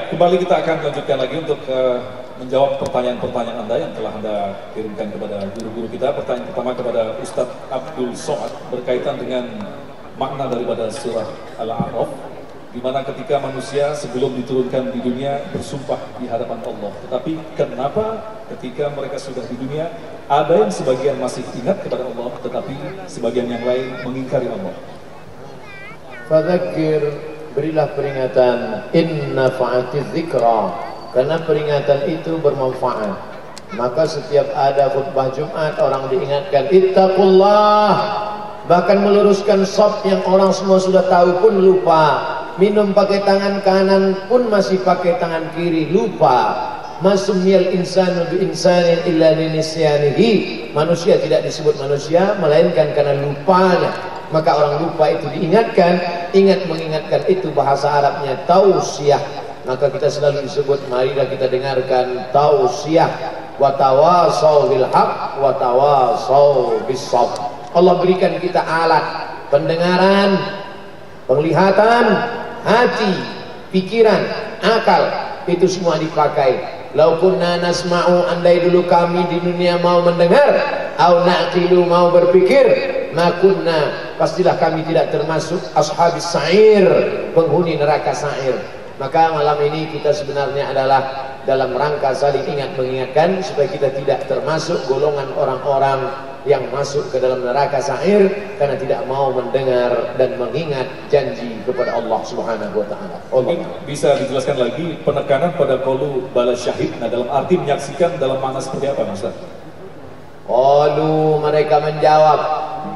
kembali kita akan lanjutkan lagi untuk menjawab pertanyaan-pertanyaan Anda yang telah Anda kirimkan kepada guru-guru kita. Pertanyaan pertama kepada Ustadz Abdul Somad berkaitan dengan makna daripada surah Al-A'raf, di mana ketika manusia sebelum diturunkan di dunia bersumpah di hadapan Allah. Tetapi kenapa ketika mereka sudah di dunia, ada yang sebagian masih ingat kepada Allah, tetapi sebagian yang lain mengingkari Allah? Fadzakir, berilah peringatan, inna fa'atiz dzikra, karena peringatan itu bermanfaat. Maka setiap ada khutbah Jumat orang diingatkan ittaqullah, bahkan meluruskan shaf yang orang semua sudah tahu pun lupa. Minum pakai tangan kanan pun masih pakai tangan kiri, lupa. Masumiyal insanu bi insanin illa linisyanihi, manusia tidak disebut manusia melainkan karena lupanya. Maka orang lupa itu diingatkan. Ingat mengingatkan itu bahasa Arabnya tausiyah. Maka kita selalu disebut, marilah kita dengarkan tausiyah, wa tawasau bil haq wa tawasau bis sabr. Allah berikan kita alat pendengaran, penglihatan, hati, pikiran, akal, itu semua dipakai. Lau kunna nasma'u, andai dulu kami di dunia mau mendengar, au naqilu, mau berpikir, makunna, pastilah kami tidak termasuk ashabis sa'ir, penghuni neraka sa'ir. Maka malam ini kita sebenarnya adalah dalam rangka saling ingat mengingatkan supaya kita tidak termasuk golongan orang-orang yang masuk ke dalam neraka sa'ir karena tidak mau mendengar dan mengingat janji kepada Allah Subhanahu wa taala. Mungkin bisa dijelaskan lagi penekanan pada qaulu bala syahid. Nah, dalam arti menyaksikan dalam makna seperti apa, Ustaz? Qalu, mereka menjawab,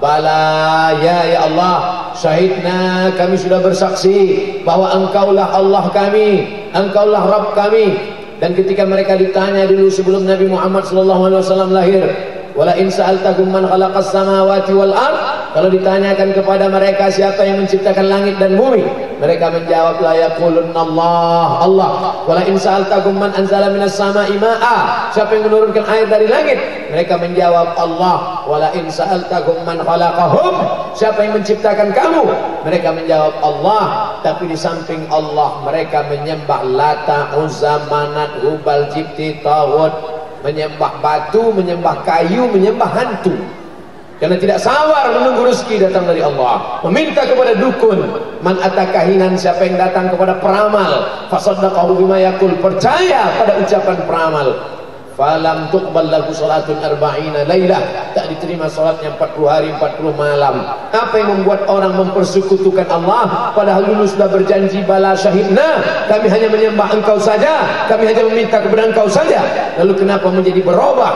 bala ya Allah, syahidna, kami sudah bersaksi bahwa engkaulah Allah kami, engkaulah Rabb kami. Dan ketika mereka ditanya dulu sebelum Nabi Muhammad SAW lahir, wala in sa'altahum man khalaqas samawati wal ard, kalau ditanyakan kepada mereka siapa yang menciptakan langit dan bumi, mereka menjawab la yaqulunna Allah, Allah. Wala in sa'altahum man anzala minas sama'i ma'a, siapa yang menurunkan air dari langit, mereka menjawab Allah. Wala in sa'altahum man khalaqahum, siapa yang menciptakan kamu, mereka menjawab Allah. Tapi di samping Allah mereka menyembah Lata, Uzza, Manat, Hubal, Jibti, Tawud, menyembah batu, menyembah kayu, menyembah hantu. Karena tidak sabar menunggu rezeki datang dari Allah, meminta kepada dukun. Man atakahinan, siapa yang datang kepada peramal, fasaddaqahu bima yaqul, percaya pada ucapan peramal. Falam tuqbal lahu salatun arba'ina lailah, tak diterima salatnya 40 hari 40 malam. Apa yang membuat orang mempersekutukan Allah padahal dulu sudah berjanji bala syahidna, kami hanya menyembah engkau saja, kami hanya meminta kepada engkau saja. Lalu kenapa menjadi berubah?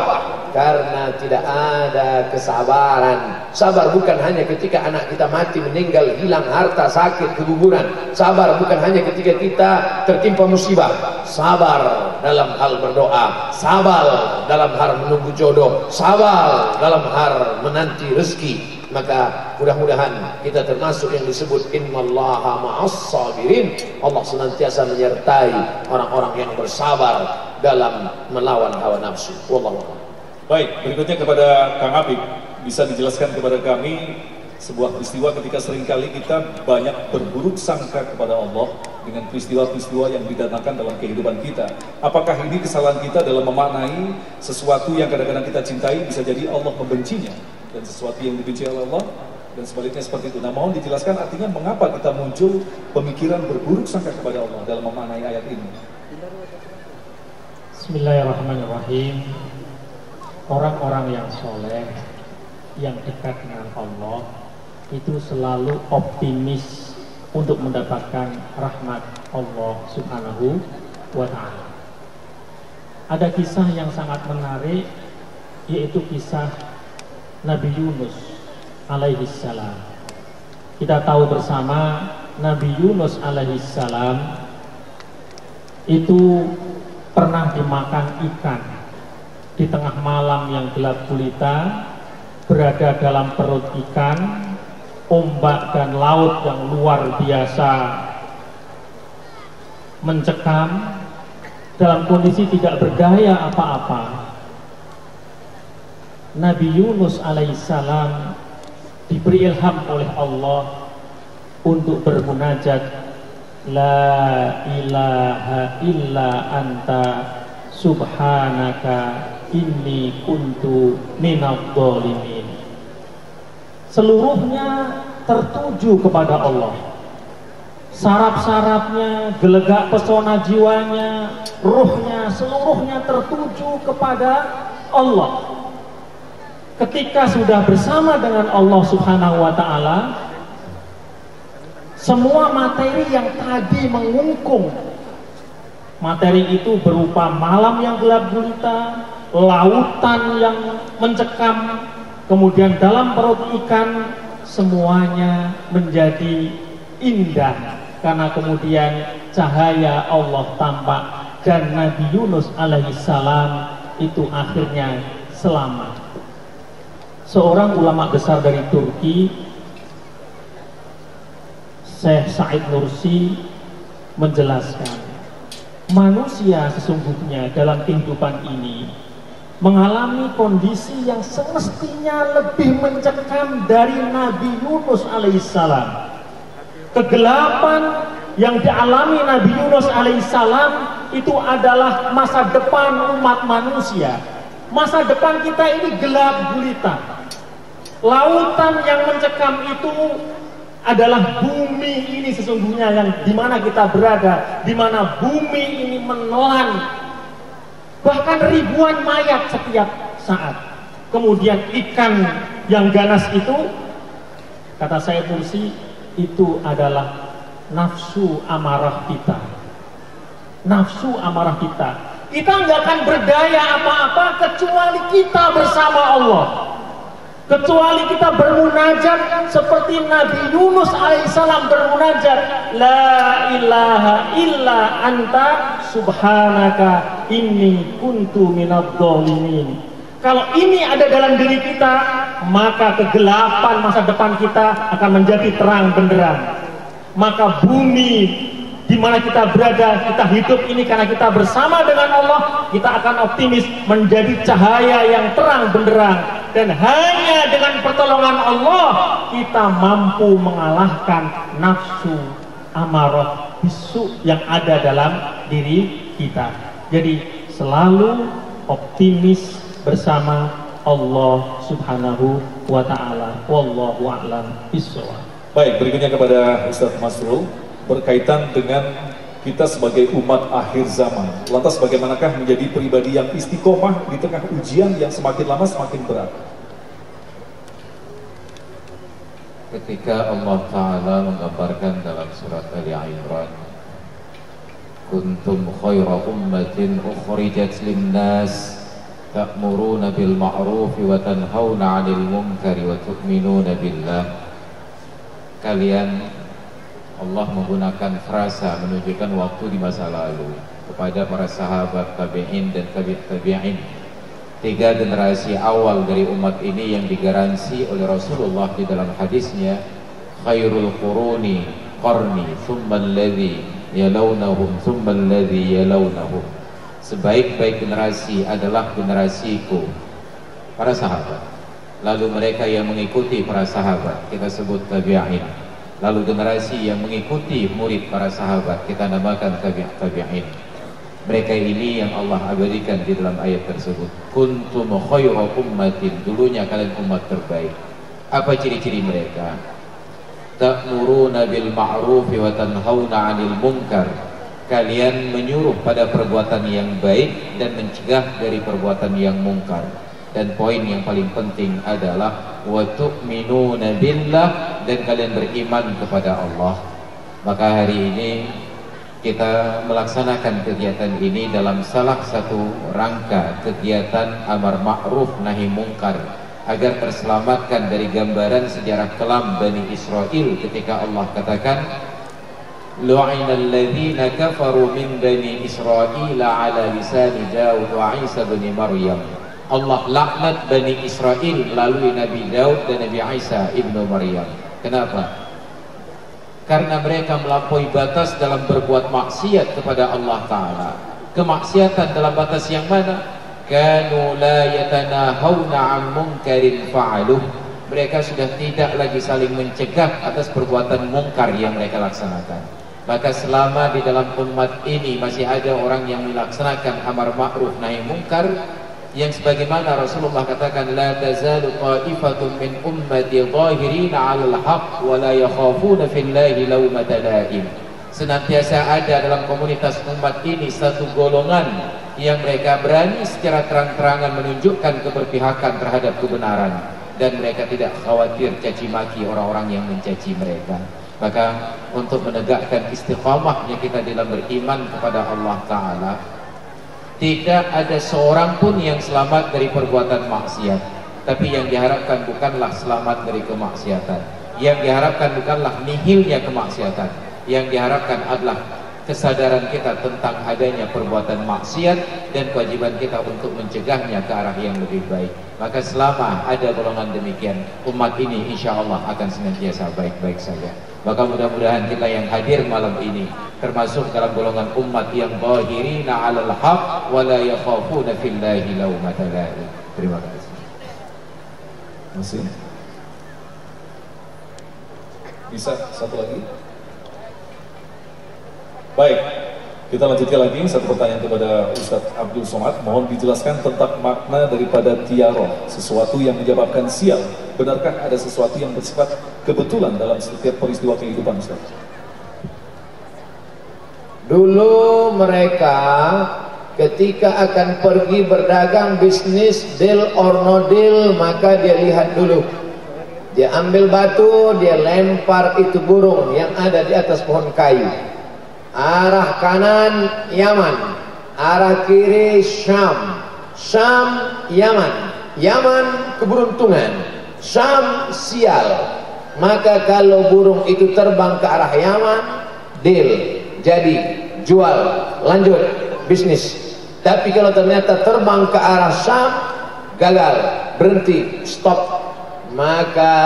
Karena tidak ada kesabaran. Sabar bukan hanya ketika anak kita mati, meninggal, hilang harta, sakit, keguguran. Sabar bukan hanya ketika kita tertimpa musibah. Sabar dalam hal berdoa, sabar dalam hal menunggu jodoh, sabar dalam hal menanti rezeki. Maka mudah-mudahan kita termasuk yang disebut innallaha ma'as sabirin. Allah senantiasa menyertai orang-orang yang bersabar dalam melawan hawa nafsu. Wallahu a'lam. Baik, berikutnya kepada Kang Habib, bisa dijelaskan kepada kami sebuah peristiwa ketika seringkali kita banyak berburuk sangka kepada Allah dengan peristiwa-peristiwa yang didatangkan dalam kehidupan kita. Apakah ini kesalahan kita dalam memaknai sesuatu yang kadang-kadang kita cintai, bisa jadi Allah membencinya, dan sesuatu yang dibenci oleh Allah dan sebaliknya seperti itu. Nah, mohon dijelaskan artinya mengapa kita muncul pemikiran berburuk sangka kepada Allah dalam memaknai ayat ini. Bismillahirrahmanirrahim. Orang-orang yang soleh, yang dekat dengan Allah, itu selalu optimis untuk mendapatkan rahmat Allah Subhanahu wa ta'ala. Ada kisah yang sangat menarik, yaitu kisah Nabi Yunus alaihissalam. Kita tahu bersama Nabi Yunus alaihissalam itu pernah dimakan ikan di tengah malam yang gelap gulita, berada dalam perut ikan, ombak dan laut yang luar biasa mencekam, dalam kondisi tidak berdaya apa-apa. Nabi Yunus alaihissalam diberi ilham oleh Allah untuk bermunajat La ilaha illa anta subhanaka inni kuntu minadh dhalimin. Seluruhnya tertuju kepada Allah. Saraf-sarafnya, gelegak pesona jiwanya, ruhnya, seluruhnya tertuju kepada Allah. Ketika sudah bersama dengan Allah Subhanahu wa ta'ala, semua materi yang tadi mengungkung, materi itu berupa malam yang gelap gulita, lautan yang mencekam, kemudian dalam perut ikan, semuanya menjadi indah karena kemudian cahaya Allah tampak dan Nabi Yunus alaihissalam itu akhirnya selamat. Seorang ulama besar dari Turki, Syekh Said Nursi, menjelaskan manusia sesungguhnya dalam kehidupan ini mengalami kondisi yang semestinya lebih mencekam dari Nabi Yunus alaihissalam. Kegelapan yang dialami Nabi Yunus alaihissalam itu adalah masa depan umat manusia. Masa depan kita ini gelap gulita. Lautan yang mencekam itu adalah bumi ini sesungguhnya yang dimana kita berada, dimana bumi ini menelan bahkan ribuan mayat setiap saat. Kemudian ikan yang ganas itu, kata saya Nursi, itu adalah nafsu amarah kita. Nafsu amarah kita. Kita nggak akan berdaya apa-apa kecuali kita bersama Allah. Kecuali kita bermunajat seperti Nabi Yunus alaihissalam bermunajat, La ilaha illa anta subhanaka inni kuntu minadh dhalimin. Kalau ini ada dalam diri kita, maka kegelapan masa depan kita akan menjadi terang benderang. Maka bumi di mana kita berada, kita hidup ini karena kita bersama dengan Allah, kita akan optimis menjadi cahaya yang terang benderang. Dan hanya dengan pertolongan Allah kita mampu mengalahkan nafsu amarah bisu yang ada dalam diri kita. Jadi selalu optimis bersama Allah Subhanahu wa ta'ala. Wallahu a'lam bishawab. Baik, berikutnya kepada Ustaz Masrul berkaitan dengan kita sebagai umat akhir zaman. Lantas bagaimanakah menjadi pribadi yang istiqomah di tengah ujian yang semakin lama semakin berat? Ketika Allah Ta'ala menggambarkan dalam surat Ali Imran, kuntum khaira ummatin ukhrijat linnas ta'muruna bil ma'rufi wa tanhauna 'anil munkari wa tu'minuna billah. Kalian, Allah menggunakan frasa menunjukkan waktu di masa lalu kepada para sahabat tabi'in dan tabi'in. Tiga generasi awal dari umat ini yang digaransi oleh Rasulullah di dalam hadisnya, khairul quruni qarni thumma alladhi yalawnahum thumma alladhi yalawnahum. Sebaik-baik generasi adalah generasiku, para sahabat. Lalu mereka yang mengikuti para sahabat kita sebut tabi'in. Lalu generasi yang mengikuti murid para sahabat kita namakan tabi'in. Mereka ini yang Allah abadikan di dalam ayat tersebut. Kuntum khayra ummatin, dulunya kalian umat terbaik. Apa ciri-ciri mereka? Ta'muruna bil ma'rufi wa tanhauna 'anil munkar. Kalian menyuruh pada perbuatan yang baik dan mencegah dari perbuatan yang mungkar. Dan poin yang paling penting adalah wa tu'minuna billah, dan kalian beriman kepada Allah. Maka hari ini kita melaksanakan kegiatan ini dalam salah satu rangka kegiatan amar ma'ruf nahi mungkar, agar terselamatkan dari gambaran sejarah kelam Bani Israel ketika Allah katakan lu'inal ladzina kafaru min Bani Israel ala lisani Daud wa Isa bin Maryam. Allah laknat Bani Israel melalui Nabi Daud dan Nabi Isa ibnu Maryam. Kenapa? Karena mereka melampaui batas dalam berbuat maksiat kepada Allah Ta'ala. Kemaksiatan dalam batas yang mana? Kanu la yatanahawna 'an munkarin fa'aluh. Mereka sudah tidak lagi saling mencegah atas perbuatan mungkar yang mereka laksanakan. Maka selama di dalam umat ini masih ada orang yang melaksanakan amar ma'ruf nahi mungkar, yang sebagaimana Rasulullah katakan, la tazalu qa'ifatun min ummati zahirina 'alal haqq wa la yakhafuna fillahi lawmata la'im. Senantiasa ada dalam komunitas umat ini satu golongan yang mereka berani secara terang-terangan menunjukkan keberpihakan terhadap kebenaran, dan mereka tidak khawatir caci maki orang-orang yang mencaci mereka. Maka untuk menegakkan istiqamahnya kita dalam beriman kepada Allah Ta'ala, tidak ada seorang pun yang selamat dari perbuatan maksiat. Tapi yang diharapkan bukanlah selamat dari kemaksiatan, yang diharapkan bukanlah nihilnya kemaksiatan, yang diharapkan adalah kesadaran kita tentang adanya perbuatan maksiat dan kewajiban kita untuk mencegahnya ke arah yang lebih baik. Maka selama ada golongan demikian, umat ini insya Allah akan senantiasa baik-baik saja. Maka mudah-mudahan kita yang hadir malam ini termasuk dalam golongan umat yang zahirina 'alal haqq wa la yakhafuna fillahi lawmata la'im. Terima kasih. Masih. Bisa satu lagi? Baik, kita lanjutkan lagi satu pertanyaan kepada Ustadz Abdul Somad. Mohon dijelaskan tentang makna daripada tiaroh, sesuatu yang menyebabkan sial. Benarkah ada sesuatu yang bersifat kebetulan dalam setiap peristiwa kehidupan, Ustaz? Dulu mereka ketika akan pergi berdagang bisnis, deal or no deal, maka dia lihat dulu. Dia ambil batu, dia lempar itu burung yang ada di atas pohon kayu. Arah kanan Yaman, arah kiri Syam. Syam Yaman, Yaman keberuntungan, Syam sial. Maka kalau burung itu terbang ke arah Yaman, deal, jadi, jual, lanjut bisnis. Tapi kalau ternyata terbang ke arah Syam, gagal, berhenti, stop. Maka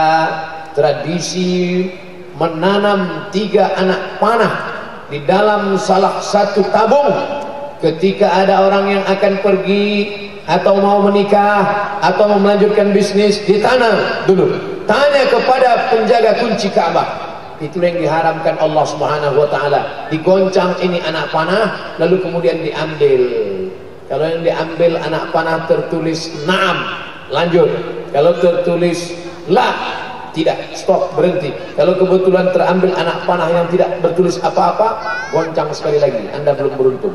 tradisi menanam 3 anak panah di dalam salah satu tabung. Ketika ada orang yang akan pergi atau mau menikah atau mau melanjutkan bisnis, ditanam dulu. Tanya kepada penjaga kunci Ka'bah. Itu yang diharamkan Allah Subhanahu wa taala. Digoncang ini anak panah, lalu kemudian diambil. Kalau yang diambil anak panah tertulis na'am, lanjut. Kalau tertulis la, tidak, stop, berhenti. Kalau kebetulan terambil anak panah yang tidak bertulis apa-apa, goncang sekali lagi, Anda belum beruntung.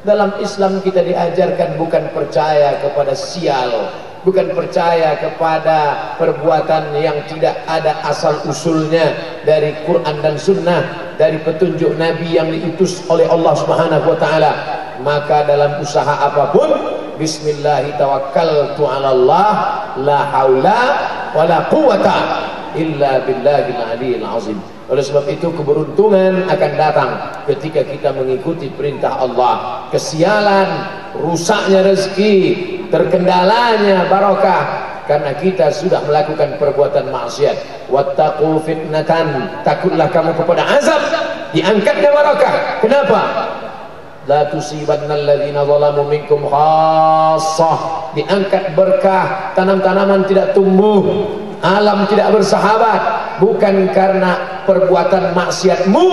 Dalam Islam kita diajarkan bukan percaya kepada sial, bukan percaya kepada perbuatan yang tidak ada asal usulnya dari Quran dan Sunnah, dari petunjuk Nabi yang diutus oleh Allah Subhanahu wa taala. Maka dalam usaha apapun, bismillahi tawakkaltu 'ala Allah, la haula wala quwata illa billahil aliyil azim. Oleh sebab itu keberuntungan akan datang ketika kita mengikuti perintah Allah. Kesialan, rusaknya rezeki, terkendalanya barokah karena kita sudah melakukan perbuatan maksiat. Wattaqu fitnatan, takutlah kamu kepada azab, diangkatnya barokah. Kenapa? La tusibannal ladzina zalamu minkum khassah. Diangkat berkah, tanam-tanaman tidak tumbuh, alam tidak bersahabat, bukan karena perbuatan maksiatmu,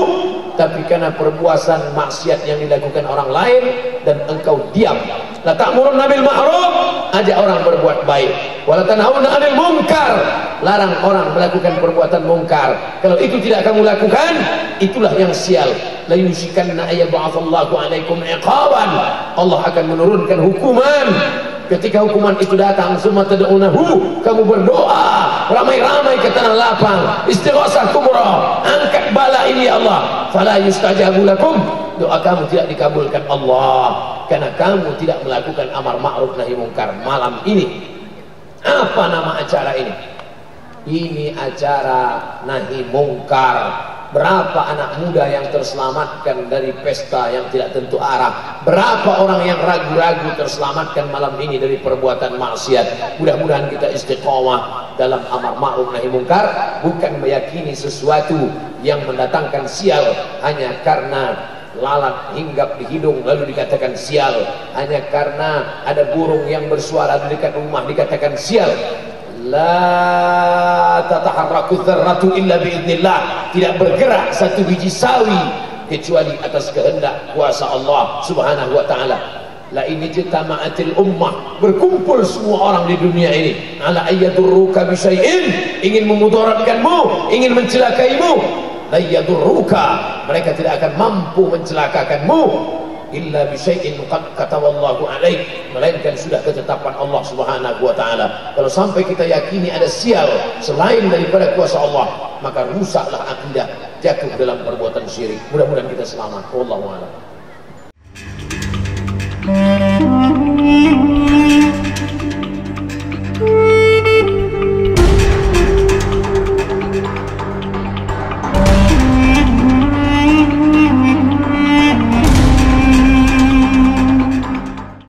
tapi karena perbuatan maksiat yang dilakukan orang lain dan engkau diam. La ta'murunna bil ma'ruf, ajak orang berbuat baik. Wa la tanhauna 'anil munkar, larang orang melakukan perbuatan mungkar. Kalau itu tidak kamu lakukan, itulah yang sial. La yushikanna ayyab'atsallahu 'alaikum 'iqaban. Allah akan menurunkan hukuman. Ketika hukuman itu datang, summa tad'unahu, kamu berdoa ramai-ramai ke tanah lapang, istighosah kubra, angkat bala ini ya Allah, fala yustajabu lakum, doa kamu tidak dikabulkan Allah karena kamu tidak melakukan amar ma'ruf nahi mungkar. Malam ini apa nama acara ini? Ini acara nahi mungkar. Berapa anak muda yang terselamatkan dari pesta yang tidak tentu arah? Berapa orang yang ragu-ragu terselamatkan malam ini dari perbuatan maksiat? Mudah-mudahan kita istiqomah dalam amar ma'ruf nahi mungkar, bukan meyakini sesuatu yang mendatangkan sial hanya karena lalat hinggap di hidung lalu dikatakan sial, hanya karena ada burung yang bersuara di dekat rumah dikatakan sial. La tataharraku dzarratu illa biidznillah, tidak bergerak satu biji sawi kecuali atas kehendak kuasa Allah Subhanahu wa taala. La ini jitama'atil ummah, berkumpul semua orang di dunia ini, ala ayyadurruka bi syai'in, ingin memudaratkanmu, ingin mencelakaimu. La yadurruka, mereka tidak akan mampu mencelakakanmu, illa bi syai'in qad kataballahu alaik, melainkan sudah ketetapan Allah Subhanahu wa taala. Kalau sampai kita yakini ada sial selain daripada kuasa Allah, maka rusaklah akidah, jatuh dalam perbuatan syirik. Mudah-mudahan kita selamat. Wallahu a'lam.